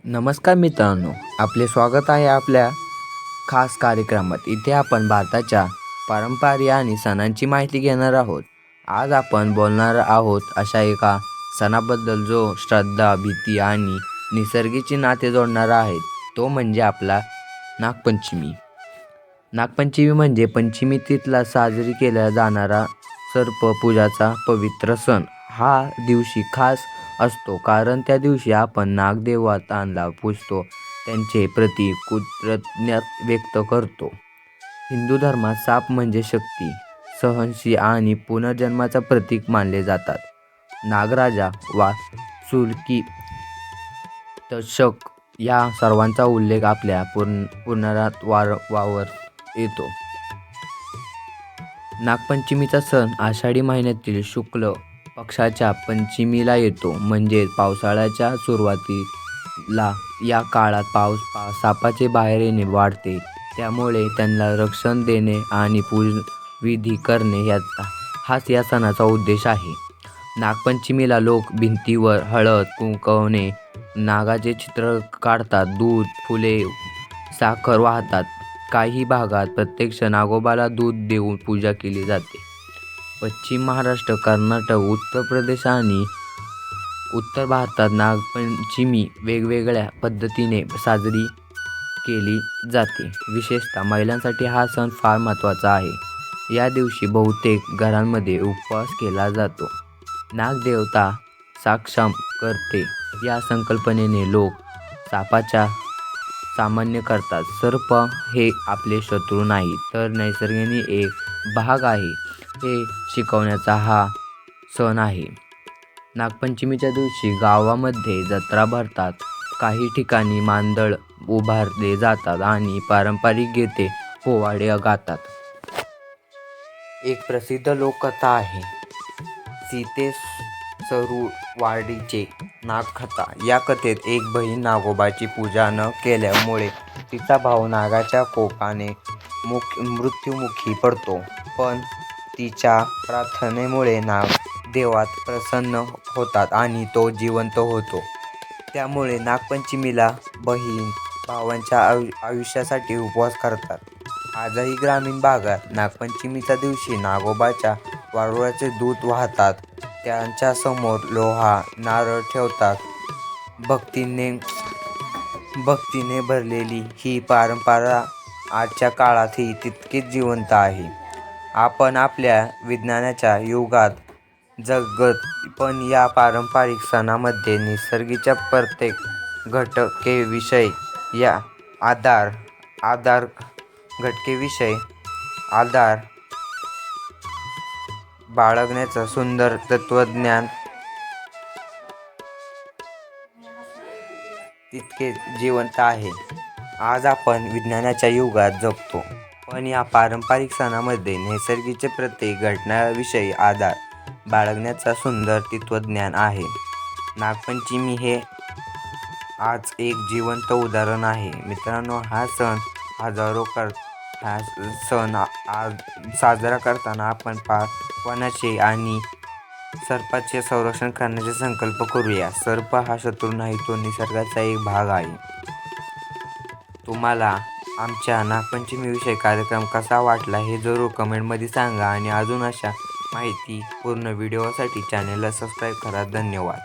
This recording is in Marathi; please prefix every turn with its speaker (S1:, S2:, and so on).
S1: नमस्कार मित्रांनो, आपले स्वागत आहे आपल्या खास कार्यक्रमात. इथे आपण भारताच्या परंपरा आणि सणांची माहिती घेणार आहोत. आज आपण बोलणार आहोत अशा एका सणाबद्दल जो श्रद्धा, भीती आणि निसर्गाची नाते जोडणारा आहे. तो म्हणजे आपला नागपंचमी. नागपंचमी म्हणजे पंचमी तिथीला साजरी केला जाणारा सर्पपूजाचा पवित्र सण. हा दिवशी खास असतो कारण त्या दिवशी आपण नागदेवतांना पूजतो, त्यांचे प्रति कृतज्ञता व्यक्त करतो. हिंदू धर्मात साप म्हणजे शक्ती, सहनशील आणि पुनर्जन्माचा प्रतीक मानले जातात. नागराजा वासुकी तक्षक या सर्वांचा उल्लेख आपल्या पुराणात वावर येतो. नागपंचमीचा सण आषाढी महिन्यातील शुक्ल पक्षाच्या पंचमीला येतो. म्हणजेच पावसाळ्याच्या सुरुवातीला. या काळात सापाचे बाहेर येणे वाढते, त्यामुळे त्यांना रक्षण देणे आणि पूजनविधी करणे हाच या सणाचा उद्देश आहे. नागपंचमीला लोक भिंतीवर हळद कुंकवाने नागाचे चित्र काढतात, दूध, फुले, साखर वाहतात. काही भागात प्रत्यक्ष नागोबाला दूध देऊन पूजा केली जाते. पश्चिम महाराष्ट्र, कर्नाटक, उत्तर प्रदेश आणि उत्तर भारतात नागपंचमी वेगवेगळ्या पद्धतीने साजरी केली जाते. विशेषतः महिलांसाठी हा सण फार महत्त्वाचा आहे. या दिवशी बहुतेक घरांमध्ये उपवास केला जातो. नागदेवता सक्षम करते या संकल्पनेने लोक सापाचा सामना करतात. सर्प हे आपले शत्रू नाही, तर निसर्गाचा एक भाग आहे, हे शिकवण्याचा हा सण आहे. नागपंचमीच्या दिवशी गावामध्ये जत्रा भरतात. काही ठिकाणी मांदळ उभारले जातात आणि पारंपरिक गीते पोवाडे गातात. एक प्रसिद्ध लोककथा आहे, सीतेसरुवाडीची नागकथा. या कथेत एक बहीण नागोबाची पूजा न केल्यामुळे तिचा भाऊ नागाच्या कोपाने मृत्युमुखी पडतो. पण तिच्या प्रार्थनेमुळे नाग देवता प्रसन्न होतात आणि तो जिवंत होतो. त्यामुळे नागपंचमीला बहीण भावाच्या आयुष्यासाठी उपवास करतात. आजही ग्रामीण भागात नागपंचमीच्या दिवशी नागोबाच्या वारुळाचे दूध वाहतात, त्याच्यासमोर लोहा नारळ ठेवतात. भक्तीने भरलेली ही परंपरा आजच्या काळातही तितकीच जिवंत आहे. आपण आपल्या विज्ञानाच्या युगात जगत, पण या पारंपरिक सणांमध्ये निसर्गाच्या प्रत्येक घटकेविषयी आदर बाळगण्याचं सुंदर तत्त्वज्ञान तितकेच जिवंत आहे. आज आपण विज्ञानाच्या युगात जगतो, पण या पारंपरिक सणांमध्ये निसर्गाच्या प्रत्येक घटनेविषयी आदर बाळगण्याचं सुंदर तत्त्वज्ञान आहे. नागपंचमी हे आज एक जिवंत उदाहरण आहे. मित्रांनो, हा सण साजरा करताना आपण वनाचे आणि सर्पाचे संरक्षण करण्याचा संकल्प करूया. सर्प हा शत्रू नाही, तो निसर्गाचा एक भाग आहे. तुम्हाला आमच्या नागपंचमीविषयी कार्यक्रम कसा वाटला हे जरूर कमेंटमध्ये सांगा आणि अजून अशा माहितीपूर्ण व्हिडिओसाठी चॅनेलला सबस्क्राईब करा. धन्यवाद.